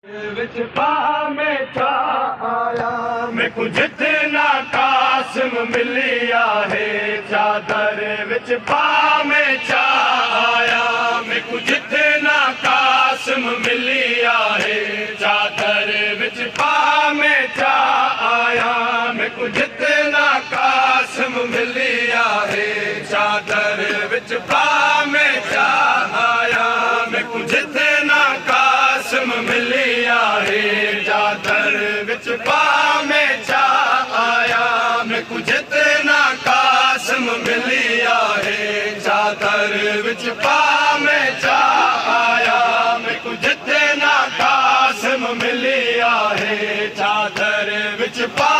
विच पा में छा आया मैकू जितना कासिम मिलिया है चादर विच पा में छा आया मैकू जितना कासिम मिलिया है चादर विच पा में छा आया मैकू जितना कासिम मिलिया है चादर विच पा में छा आया मैकू जितना कासिम मिलिया है चादर विच पा में छा आया मैकू जितना कासिम मिलिया है चादर विच पा में छा आया मैकू जितना कासिम मिलिया है चादर विच पा